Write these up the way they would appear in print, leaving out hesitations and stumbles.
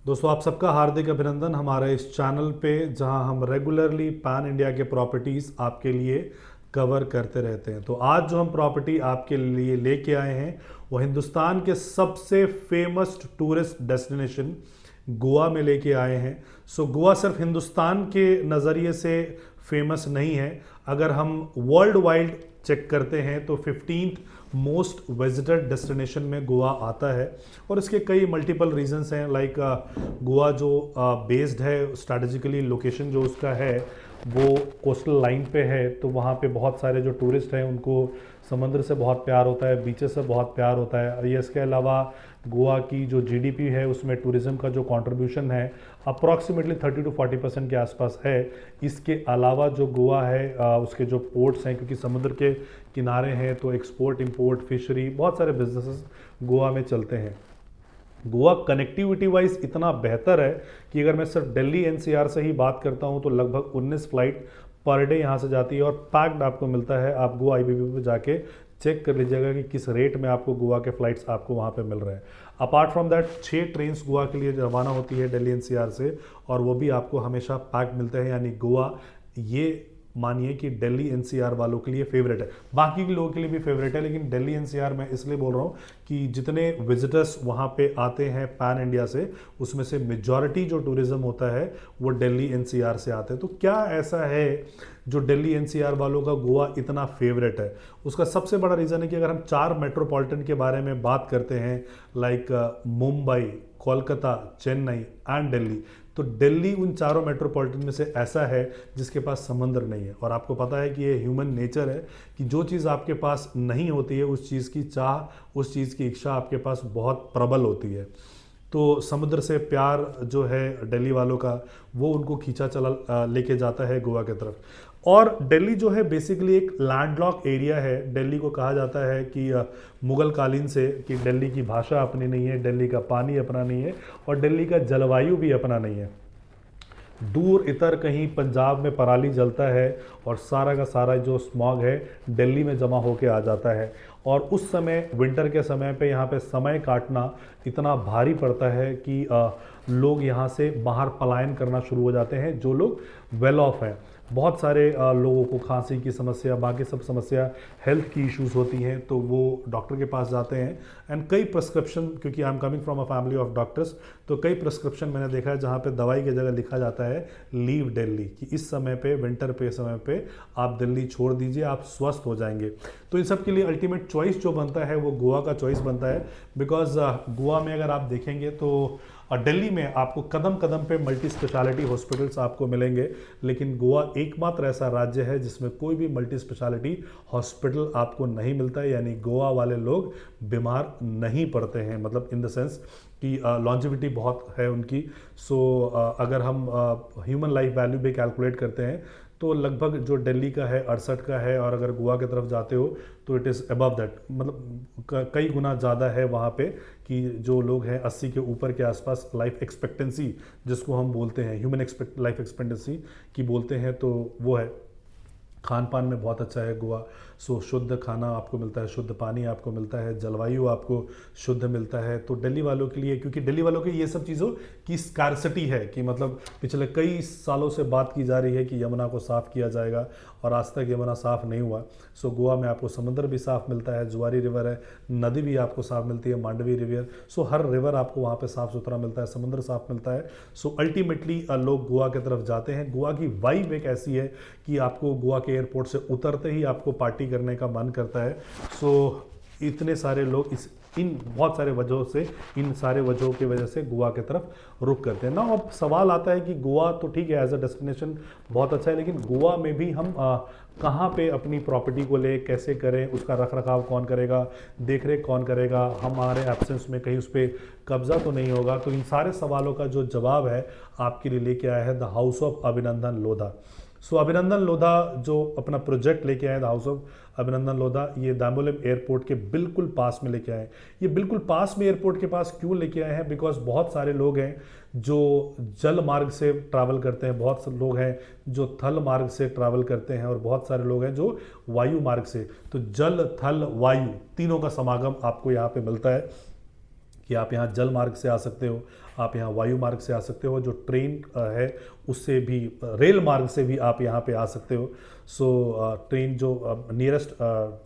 दोस्तों आप सबका हार्दिक अभिनंदन हमारे इस चैनल पे, जहां हम रेगुलरली पैन इंडिया के प्रॉपर्टीज़ आपके लिए कवर करते रहते हैं। तो आज जो हम प्रॉपर्टी आपके लिए लेके आए हैं वो हिंदुस्तान के सबसे फेमस टूरिस्ट डेस्टिनेशन गोवा में लेके आए हैं। गोवा सिर्फ हिंदुस्तान के नज़रिए से फेमस नहीं है। अगर हम वर्ल्ड वाइड चेक करते हैं तो 15th मोस्ट विजिटेड डेस्टिनेशन में गोवा आता है। और इसके कई मल्टीपल रीजंस हैं, लाइक गोवा जो बेस्ड है स्ट्रैटेजिकली, लोकेशन जो उसका है वो कोस्टल लाइन पे है, तो वहाँ पे बहुत सारे जो टूरिस्ट हैं उनको समुद्र से बहुत प्यार होता है, बीचेस से बहुत प्यार होता है। और ये इसके अलावा गोवा की जो जीडीपी है उसमें टूरिज्म का जो कंट्रीब्यूशन है अप्रॉक्सीमेटली 30 to 40% के आसपास है। इसके अलावा जो गोवा है उसके जो पोर्ट्स हैं, क्योंकि समुद्र के किनारे हैं, तो एक्सपोर्ट इंपोर्ट फिशरी बहुत सारे बिजनेसेस गोवा में चलते हैं। गोवा कनेक्टिविटी वाइज इतना बेहतर है कि अगर मैं सिर्फ दिल्ली एनसीआर से ही बात करता हूं तो लगभग 19 फ्लाइट पर डे यहां से जाती है और पैक्ड आपको मिलता है। आप गोवा आईबीबी पे जाके चेक कर लीजिएगा कि किस रेट में आपको गोवा के फ्लाइट्स आपको वहां पे मिल रहे हैं। Apart from that 6 trains Goa के लिए रवाना होती है दिल्ली एनसीआर से, और वो भी आपको हमेशा पैक्ड मिलते हैं। यानी गोवा ये मानिए कि दिल्ली एनसीआर वालों के लिए फेवरेट है, बाकी के लोगों के लिए भी फेवरेट है, लेकिन दिल्ली एनसीआर मैं इसलिए बोल रहा हूँ कि जितने विजिटर्स वहाँ पे आते हैं पैन इंडिया से, उसमें से मेजॉरिटी जो टूरिज्म होता है वो दिल्ली एनसीआर से आते हैं। तो क्या ऐसा है जो दिल्ली एनसीआर वालों का गोवा इतना फेवरेट है? उसका सबसे बड़ा रीज़न है कि अगर हम 4 मेट्रोपॉलिटन के बारे में बात करते हैं, लाइक मुंबई, कोलकाता, चेन्नई एंड दिल्ली, तो दिल्ली उन चारों मेट्रोपॉलिटन में से ऐसा है जिसके पास समंदर नहीं है। और आपको पता है कि ये ह्यूमन नेचर है कि जो चीज़ आपके पास नहीं होती है उस चीज़ की चाह, उस चीज़ की इच्छा आपके पास बहुत प्रबल होती है। तो समुद्र से प्यार जो है दिल्ली वालों का, वो उनको खींचा चला लेके जाता है गोवा की तरफ। और दिल्ली जो है बेसिकली एक लैंडलॉक एरिया है। दिल्ली को कहा जाता है कि मुगल कालीन से कि दिल्ली की भाषा अपनी नहीं है, दिल्ली का पानी अपना नहीं है, और दिल्ली का जलवायु भी अपना नहीं है। दूर इतर कहीं पंजाब में पराली जलता है और सारा का सारा जो स्मॉग है दिल्ली में जमा होके आ जाता है। और उस समय विंटर के समय पे यहाँ पे समय काटना इतना भारी पड़ता है कि लोग यहाँ से बाहर पलायन करना शुरू हो जाते हैं, जो लोग वेल ऑफ हैं। बहुत सारे लोगों को खांसी की समस्या, बाकी सब समस्या, हेल्थ की इश्यूज होती हैं, तो वो डॉक्टर के पास जाते हैं। एंड कई प्रिस्क्रिप्शन, क्योंकि I am coming from a family of doctors, तो कई प्रिस्क्रिप्शन मैंने देखा है जहाँ पे दवाई की जगह लिखा जाता है लीव दिल्ली, कि इस समय पे, विंटर पे समय पे आप दिल्ली छोड़ दीजिए, आप स्वस्थ हो जाएंगे। तो इन सब के लिए अल्टीमेट चॉइस जो बनता है वो गोवा का चॉइस बनता है। बिकॉज गोवा में अगर आप देखेंगे तो दिल्ली में आपको कदम कदम पे मल्टी स्पेशलिटी हॉस्पिटल्स आपको मिलेंगे, लेकिन गोवा एकमात्र ऐसा राज्य है जिसमें कोई भी मल्टी स्पेशलिटी हॉस्पिटल आपको नहीं मिलता है। यानी गोवा वाले लोग बीमार नहीं पड़ते हैं, मतलब इन द सेंस कि लॉन्जिविटी बहुत है उनकी। अगर हम ह्यूमन लाइफ वैल्यू भी कैलकुलेट करते हैं तो लगभग जो दिल्ली का है 68 का है, और अगर गोवा की तरफ जाते हो तो इट इज़ अबव दैट, मतलब कई गुना ज़्यादा है वहाँ पे, कि जो लोग हैं 80 के ऊपर के आसपास लाइफ एक्सपेक्टेंसी जिसको हम बोलते हैं, ह्यूमन लाइफ एक्सपेक्टेंसी की बोलते हैं, तो वो है। खान पान में बहुत अच्छा है गोवा। शुद्ध खाना आपको मिलता है, शुद्ध पानी आपको मिलता है, जलवायु आपको शुद्ध मिलता है। तो दिल्ली वालों के लिए, क्योंकि दिल्ली वालों की ये सब चीज़ों की स्कार्सिटी है, कि मतलब पिछले कई सालों से बात की जा रही है कि यमुना को साफ़ किया जाएगा, और आज तक यमुना साफ़ नहीं हुआ। गोवा में आपको समुद्र भी साफ़ मिलता है, जुआरी रिवर है, नदी भी आपको साफ़ मिलती है, मांडवी रिवर। हर रिवर आपको वहाँ पे साफ़ सुथरा मिलता है, समुद्र साफ़ मिलता है। अल्टीमेटली लोग गोवा की तरफ जाते हैं। गोवा की वाइब एक ऐसी है कि आपको गोवा के एयरपोर्ट से उतरते ही आपको पार्टी करने का मन करता है। इतने सारे लोग इन बहुत सारे वजहों से, इन सारे वजहों की वजह से गोवा की तरफ रुख करते हैं ना। अब सवाल आता है कि गोवा तो ठीक है एज अ डेस्टिनेशन बहुत अच्छा है, लेकिन गोवा में भी हम कहाँ पे अपनी प्रॉपर्टी को ले, कैसे करें, उसका रख रखाव कौन करेगा, देख रेख कौन करेगा, हमारे एब्सेंस में कहीं उस पर कब्जा तो नहीं होगा? तो इन सारे सवालों का जो जवाब है आपके लिए लेके आया है द हाउस ऑफ अभिनंदन लोधा। अभिनंदन लोधा जो अपना प्रोजेक्ट लेके आए द हाउस ऑफ अभिनंदन लोधा, ये दाम्बोलिम एयरपोर्ट के बिल्कुल पास में लेके आए। ये बिल्कुल पास में एयरपोर्ट के पास क्यों लेके आए हैं? बिकॉज बहुत सारे लोग हैं जो जल मार्ग से ट्रैवल करते हैं, बहुत से लोग हैं जो थल मार्ग से ट्रैवल करते हैं, और बहुत सारे लोग हैं जो वायु मार्ग से। तो जल, थल, वायु तीनों का समागम आपको यहाँ पे मिलता है। कि आप यहाँ जल मार्ग से आ सकते हो, आप यहाँ वायु मार्ग से आ सकते हो, जो ट्रेन है उससे भी, रेल मार्ग से भी आप यहाँ पे आ सकते हो। सो ट्रेन जो नियरेस्ट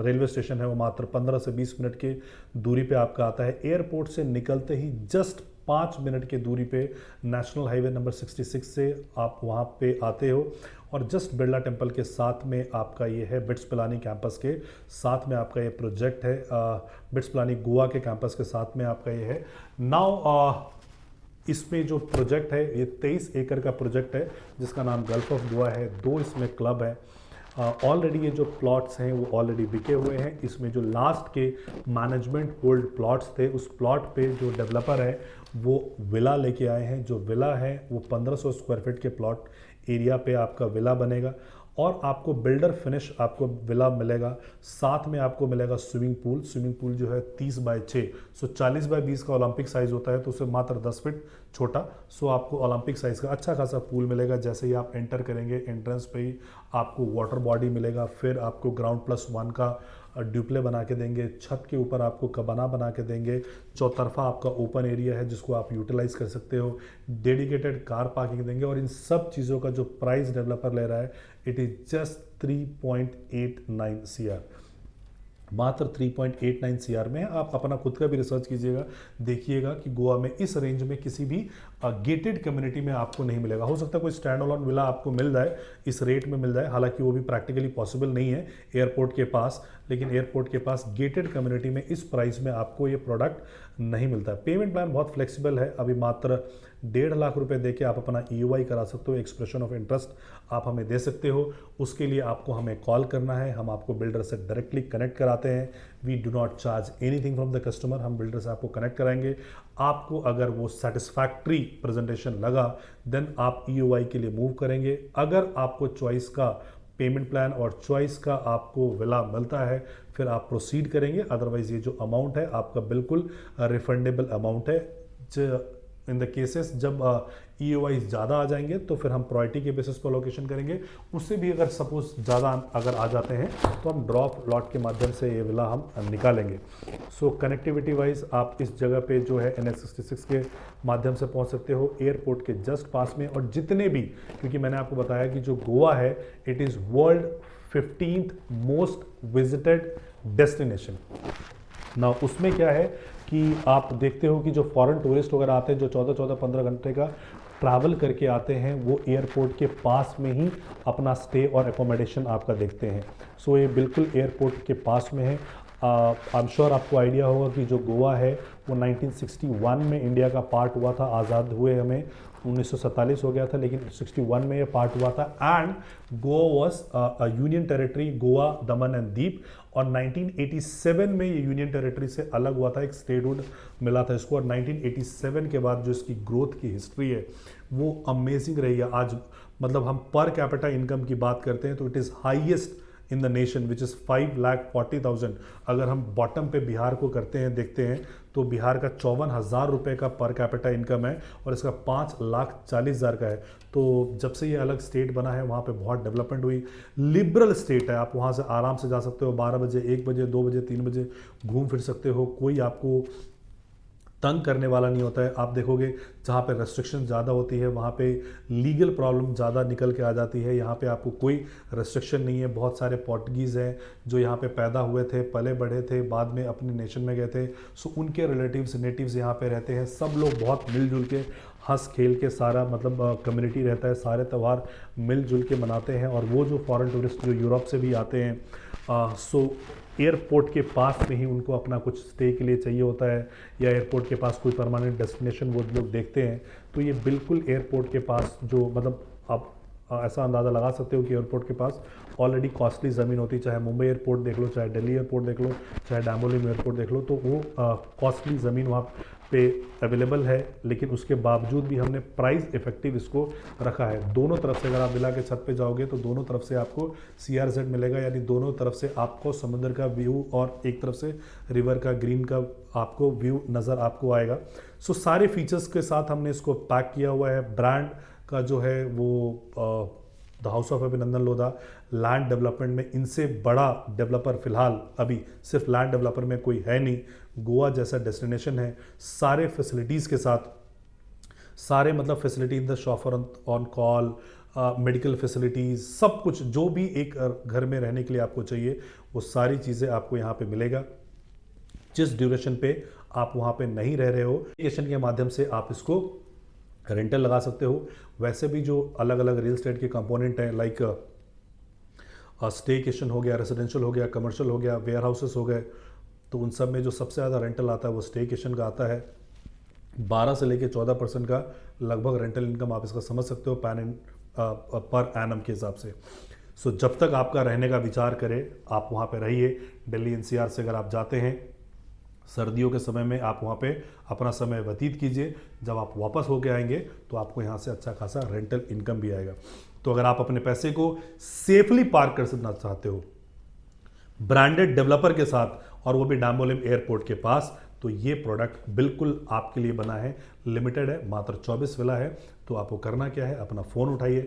रेलवे स्टेशन है वो मात्र 15 से 20 मिनट की दूरी पे आपका आता है। एयरपोर्ट से निकलते ही जस्ट 5 मिनट की दूरी पे नेशनल हाईवे नंबर 66 से आप वहाँ पे आते हो, और जस्ट बिरला टेम्पल के साथ में आपका ये है, बिट्स पिलानी कैंपस के साथ में आपका ये प्रोजेक्ट है। बिट्स पिलानी गोवा के कैंपस के साथ में आपका ये है। नाउ इसमें जो प्रोजेक्ट है ये 23 एकड़ का प्रोजेक्ट है जिसका नाम गल्फ ऑफ गोवा है। 2 इसमें क्लब है। ऑलरेडी ये जो प्लॉट्स हैं वो ऑलरेडी बिके हुए हैं। इसमें जो लास्ट के मैनेजमेंट होल्ड प्लॉट्स थे, उस प्लॉट पे जो डेवलपर है वो विला लेके आए हैं। जो विला है वो 1500 स्क्वायर फीट के प्लॉट एरिया पे आपका विला बनेगा, और आपको बिल्डर फिनिश आपको विला मिलेगा। साथ में आपको मिलेगा स्विमिंग पूल जो है 30 बाय 6, सो 40 बाय 20 का ओलंपिक साइज होता है, तो उसे मात्र 10 फीट छोटा, सो आपको ओलंपिक साइज का अच्छा खासा पूल मिलेगा। जैसे ही आप एंटर करेंगे, एंट्रेंस पे ही आपको वाटर बॉडी मिलेगा, फिर आपको ग्राउंड प्लस 1 का ड्यूप्ले बना के देंगे, छत के ऊपर आपको कबाना बना के देंगे, चौतरफा आपका ओपन एरिया है जिसको आप यूटिलाइज कर सकते हो, डेडिकेटेड कार पार्किंग देंगे। और इन सब चीज़ों का जो प्राइस डेवलपर ले रहा है, इट इज जस्ट 3.89 CR, मात्र 3.89 CR में है। आप अपना खुद का भी रिसर्च कीजिएगा, देखिएगा कि गोवा में इस रेंज में किसी भी गेटेड कम्युनिटी में आपको नहीं मिलेगा। हो सकता है कोई स्टैंड अलोन विला आपको मिल जाए, इस रेट में मिल जाए, हालांकि वो भी प्रैक्टिकली पॉसिबल नहीं है एयरपोर्ट के पास, लेकिन एयरपोर्ट के पास गेटेड कम्युनिटी में इस प्राइस में आपको ये प्रोडक्ट नहीं मिलता है। पेमेंट प्लान बहुत फ्लेक्सिबल है। अभी मात्र 1.5 लाख रुपए देके आप अपना EOI करा सकते हो, एक्सप्रेशन ऑफ इंटरेस्ट आप हमें दे सकते हो। उसके लिए आपको हमें कॉल करना है, हम आपको बिल्डर से डायरेक्टली कनेक्ट कराते हैं। We do not charge anything from the customer, हम बिल्डर से आपको कनेक्ट कराएंगे। आपको अगर वो सेटिस्फैक्ट्री प्रेजेंटेशन लगा, देन आप EOI के लिए मूव करेंगे। अगर आपको चॉइस का पेमेंट प्लान और चॉइस का आपको विला मिलता है, फिर आप प्रोसीड करेंगे। अदरवाइज ये जो अमाउंट है आपका बिल्कुल रिफंडेबल अमाउंट है। इन द केसेस जब EOI ज़्यादा आ जाएंगे तो फिर हम प्रायोरिटी के बेसिस पर लोकेशन करेंगे। उससे भी अगर सपोज ज़्यादा अगर आ जाते हैं तो हम ड्रॉप लॉट के माध्यम से ये विला हम निकालेंगे। सो कनेक्टिविटी वाइज आप इस जगह पे जो है NH66 के माध्यम से पहुंच सकते हो, एयरपोर्ट के जस्ट पास में। और जितने भी, क्योंकि मैंने आपको बताया कि जो गोवा है it is world 15th most visited destination. ना उसमें क्या है कि आप देखते हो कि जो फॉरेन टूरिस्ट वगैरह आते हैं, जो 14-15 घंटे का ट्रैवल करके आते हैं, वो एयरपोर्ट के पास में ही अपना स्टे और एकोमोडेशन आपका देखते हैं। सो ये बिल्कुल एयरपोर्ट के पास में है। आई एम श्योर आपको आइडिया होगा कि जो गोवा है वो 1961 में इंडिया का पार्ट हुआ था। आज़ाद हुए हमें 1947 हो गया था, लेकिन 61 में ये पार्ट हुआ था। And Goa was a union territory, Goa, Daman and दीप। और 1987 में ये यूनियन टेरिटरी से अलग हुआ था, एक स्टेटहुड मिला था इसको। और 1987 के बाद जो इसकी ग्रोथ की हिस्ट्री है वो अमेजिंग रही है। आज मतलब हम पर कैपिटा इनकम की बात करते हैं तो it is highest in the nation, which is 5,40,000। अगर हम बॉटम पे बिहार को करते हैं, देखते हैं तो बिहार का 54,000 रुपये का पर कैपिटा इनकम है और इसका 5,40,000 का है। तो जब से ये अलग स्टेट बना है वहाँ पे बहुत डेवलपमेंट हुई। लिबरल स्टेट है, आप वहाँ से आराम से जा सकते हो, 12 बजे, 1 बजे, 2 बजे, 3 बजे घूम फिर सकते हो। कोई आपको तंग करने वाला नहीं होता है। आप देखोगे जहाँ पे रेस्ट्रिक्शन ज़्यादा होती है वहाँ पे लीगल प्रॉब्लम ज़्यादा निकल के आ जाती है। यहाँ पे आपको कोई रेस्ट्रिक्शन नहीं है। बहुत सारे पोर्टुगीज़ हैं जो यहाँ पे पैदा हुए थे, पले बढ़े थे, बाद में अपने नेशन में गए थे। सो उनके रिलेटिव्स, नेटिव्स यहाँ पे रहते हैं। सब लोग बहुत मिलजुल के, हंस खेल के, सारा मतलब कम्युनिटी रहता है, सारे त्यौहार मिलजुल के मनाते हैं। और वो जो फॉरेन टूरिस्ट जो यूरोप से भी आते हैं, सो एयरपोर्ट के पास में ही उनको अपना कुछ स्टे के लिए चाहिए होता है, या एयरपोर्ट के पास कोई परमानेंट डेस्टिनेशन वो लोग देखते हैं, तो ये बिल्कुल एयरपोर्ट के पास जो मतलब आप ऐसा अंदाज़ा लगा सकते हो कि एयरपोर्ट के पास ऑलरेडी कॉस्टली ज़मीन होती है। चाहे मुंबई एयरपोर्ट देख लो, चाहे दिल्ली एयरपोर्ट देख लो, चाहे डांबोली एयरपोर्ट देख लो, तो वो कॉस्टली ज़मीन वहाँ पे अवेलेबल है। लेकिन उसके बावजूद भी हमने प्राइस इफेक्टिव इसको रखा है। दोनों तरफ से अगर आप विला के छत पे जाओगे तो दोनों तरफ से आपको CRZ मिलेगा, यानी दोनों तरफ से आपको समुद्र का व्यू और एक तरफ से रिवर का, ग्रीन का आपको व्यू नज़र आपको आएगा। सो सारे फीचर्स के साथ हमने इसको पैक किया हुआ है। ब्रांड का जो है वो द हाउस ऑफ अभिनंदन लोधा। लैंड डेवलपमेंट में इनसे बड़ा डेवलपर फिलहाल अभी सिर्फ लैंड डेवलपर में कोई है नहीं। गोवा जैसा डेस्टिनेशन है, सारे फैसिलिटीज़ के साथ, सारे मतलब facility in the chauffeur on call, medical facilities, सब कुछ जो भी एक घर में रहने के लिए आपको चाहिए वो सारी चीज़ें आपको यहाँ पे मिलेगा। जिस ड्यूरेशन पे आप वहाँ पे नहीं रह रहे हो, एप्लीकेशन के माध्यम से आप इसको रेंटल लगा सकते हो। वैसे भी जो अलग अलग रियल एस्टेट के कंपोनेंट हैं, लाइक स्टेकेशन हो गया, रेजिडेंशियल हो गया, कमर्शियल हो गया, वेयर हाउसेस हो गए, तो उन सब में जो सबसे ज़्यादा रेंटल आता है वो स्टेकेशन का आता है। 12 से लेके 14% का लगभग रेंटल इनकम आप इसका समझ सकते हो पर एनम के हिसाब से। सो जब तक आपका रहने का विचार करे आप वहाँ पे रहिए। दिल्ली एनसीआर से अगर आप जाते हैं सर्दियों के समय में आप वहाँ पे अपना समय व्यतीत कीजिए। जब आप वापस होके आएंगे तो आपको यहाँ से अच्छा खासा रेंटल इनकम भी आएगा। तो अगर आप अपने पैसे को सेफली पार्क कर सकना चाहते हो ब्रांडेड डेवलपर के साथ, और वो भी डाम्बोलिम एयरपोर्ट के पास, तो ये प्रोडक्ट बिल्कुल आपके लिए बना है। लिमिटेड है, मात्र 24 विला है। तो आपको करना क्या है, अपना फ़ोन उठाइए,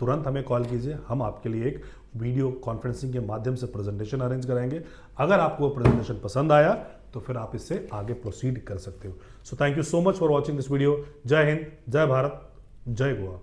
तुरंत हमें कॉल कीजिए, हम आपके लिए एक वीडियो कॉन्फ्रेंसिंग के माध्यम से प्रेजेंटेशन अरेंज कराएंगे। अगर आपको वो प्रेजेंटेशन पसंद आया तो फिर आप इससे आगे प्रोसीड कर सकते हो। So thank you so much for watching this video. जय हिंद, जय भारत, जय गोवा।